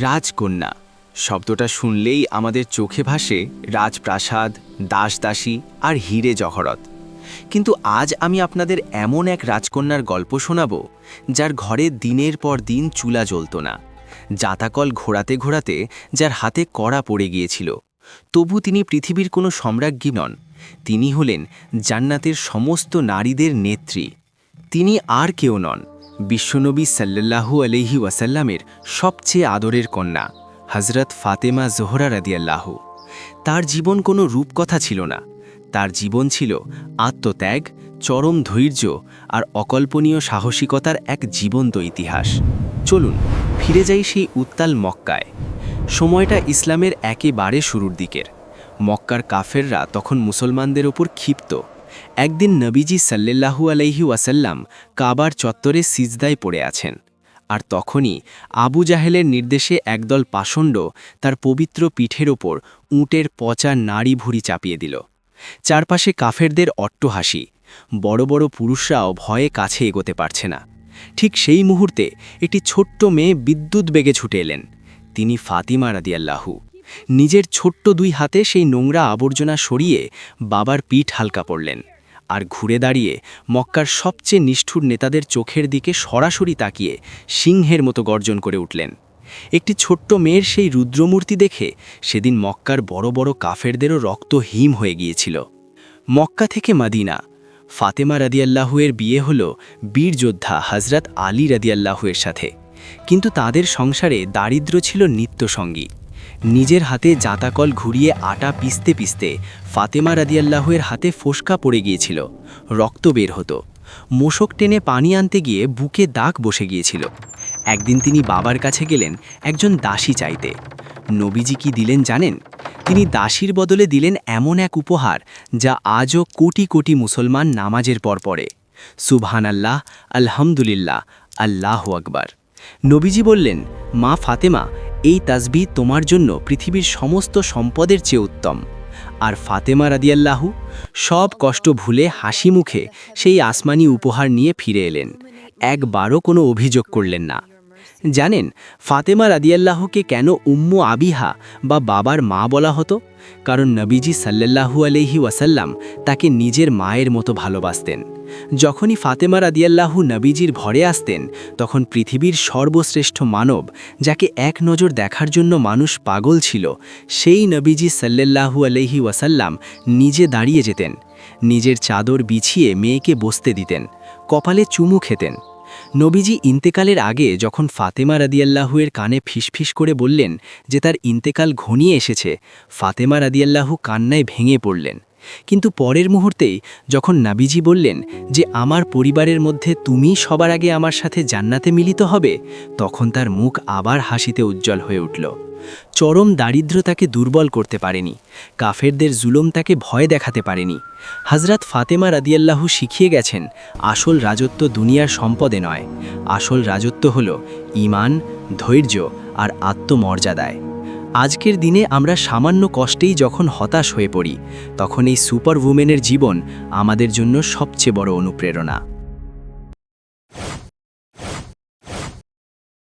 রাজকন্যা শব্দটা শুনলেই আমাদের চোখে ভাসে রাজপ্রাসাদ, দাসদাসী আর হিরে জহরত। কিন্তু আজ আমি আপনাদের এমন এক রাজকন্যার গল্প শোনাব যার ঘরে দিনের পর দিন চুলা জ্বলত না, জাতাকল ঘোরাতে ঘোরাতে যার হাতে কড়া পড়ে গিয়েছিল, তবু তিনি পৃথিবীর কোনো সম্রাজ্ঞী নন। তিনি হলেন জান্নাতের সমস্ত নারীদের নেত্রী। তিনি আর কেউ নন, বিশ্বনবী সাল্লাল্লাহু আলাইহি ওয়াসাল্লামের সবচেয়ে আদরের কন্যা হজরত ফাতেমা জোহরা রাদিয়াল্লাহু। তার জীবন কোনো রূপকথা ছিল না, তার জীবন ছিল আত্মত্যাগ, চরম ধৈর্য আর অকল্পনীয় সাহসিকতার এক জীবন্ত ইতিহাস। চলুন ফিরে যাই সেই উত্তাল মক্কায়। সময়টা ইসলামের একেবারে শুরুর দিকের। মক্কার কাফেররা তখন মুসলমানদের ওপর ক্ষিপ্ত। একদিন নবীজি সাল্লাল্লাহু আলাইহি ওয়াসাল্লাম কাবার চত্বরে সিজদায় পড়ে আছেন, আর তখনই আবু জাহেলের নির্দেশে একদল পাষণ্ড তার পবিত্র পিঠের ওপর উটের পচা নাড়ি ভুঁড়ি চাপিয়ে দিল। চারপাশে কাফেরদের অট্টহাসি, বড় বড় পুরুষরাও ভয়ে কাছে এগোতে পারছে না। ঠিক সেই মুহূর্তে একটি ছোট্ট মেয়ে বিদ্যুৎ বেগে ছুটে এলেন। তিনি ফাতিমা রাদিয়াল্লাহু। নিজের ছোট্ট দুই হাতে সেই নোংরা আবর্জনা সরিয়ে বাবার পিঠ হালকা পড়লেন, আর ঘুরে দাঁড়িয়ে মক্কার সবচেয়ে নিষ্ঠুর নেতাদের চোখের দিকে সরাসরি তাকিয়ে সিংহের মতো গর্জন করে উঠলেন। একটি ছোট্ট মেয়ের সেই রুদ্রমূর্তি দেখে সেদিন মক্কার বড় বড় কাফেরদেরও রক্ত হিম হয়ে গিয়েছিল। মক্কা থেকে মদিনা, ফাতেমা রাদিয়াল্লাহু এর বিয়ে হল বীর যোদ্ধা হজরত আলী রাদিয়াল্লাহু এর সাথে। কিন্তু তাদের সংসারে দারিদ্র্য ছিল নিত্যসঙ্গী। নিজের হাতে জাতাকল ঘুরিয়ে আটা পিষতে পিষতে ফাতেমা রাদিয়াল্লাহু এর হাতে ফোসকা পড়ে গিয়েছিল, রক্ত বের হতো। মোশক টেনে পানি আনতে গিয়ে বুকে দাগ বসে গিয়েছিল। একদিন তিনি বাবার কাছে গেলেন একজন দাসী চাইতে। নবীজি কি দিলেন জানেন? তিনি দাসীর বদলে দিলেন এমন এক উপহার যা আজও কোটি কোটি মুসলমান নামাজের পর পড়ে। সুবহানাল্লাহ, আলহামদুলিল্লাহ, আল্লাহু আকবার। নবীজি বললেন, মা ফাতেমা, এই তাসবিহ তোমার জন্য পৃথিবীর সমস্ত সম্পদের চেয়ে উত্তম। আর ফাতেমা রাদিয়াল্লাহু সব কষ্ট ভুলে হাসি মুখে সেই আসমানি উপহার নিয়ে ফিরে এলেন। একবারও কোনো অভিযোগ করলেন না। জানেন ফাতেমা রাদিয়াল্লাহুকে কেন উম্মু আবিহা বা বাবার মা বলা হতো? কারণ নবীজি সাল্লাল্লাহু আলাইহি ওয়াসাল্লাম তাকে নিজের মায়ের মতো ভালোবাসতেন। যখনই ফাতেমা রাদিয়াল্লাহু নবীজির ঘরে আসতেন, তখন পৃথিবীর সর্বশ্রেষ্ঠ মানব, যাকে এক নজর দেখার জন্য মানুষ পাগল ছিল, সেই নবীজি সাল্লাল্লাহু আলাইহি ওয়াসাল্লাম নিজে দাঁড়িয়ে যেতেন, নিজের চাদর বিছিয়ে মেয়েকে বসতে দিতেন, কপালে চুমু খেতেন। নবীজি ইন্তেকালের আগে যখন ফাতেমা রাদিয়াল্লাহু এর কানে ফিসফিস করে বললেন যে তার ইন্তেকাল ঘনিয়ে এসেছে, ফাতেমা রাদিয়াল্লাহু কান্নায় ভেঙে পড়লেন। কিন্তু পরের মুহূর্তেই যখন নবীজি বললেন যে আমার পরিবারের মধ্যে তুমি সবার আগে আমার সাথে জান্নাতে মিলিত হবে, তখন তার মুখ আবার হাসিতে উজ্জ্বল হয়ে উঠল। চরম দারিদ্র্য তাকে দুর্বল করতে পারেনি, কাফেরদের জুলুম তাকে ভয় দেখাতে পারেনি। হজরত ফাতেমা রাদিয়াল্লাহু শিখিয়ে গেছেন, আসল রাজত্ব দুনিয়ার সম্পদে নয়, আসল রাজত্ব হল ঈমান, ধৈর্য আর আত্মমর্যাদায়। আজকের দিনে আমরা সামান্য কষ্টেই যখন হতাশ হয়ে পড়ি, তখন এই সুপার উমেনের জীবন আমাদের জন্য সবচেয়ে বড় অনুপ্রেরণা।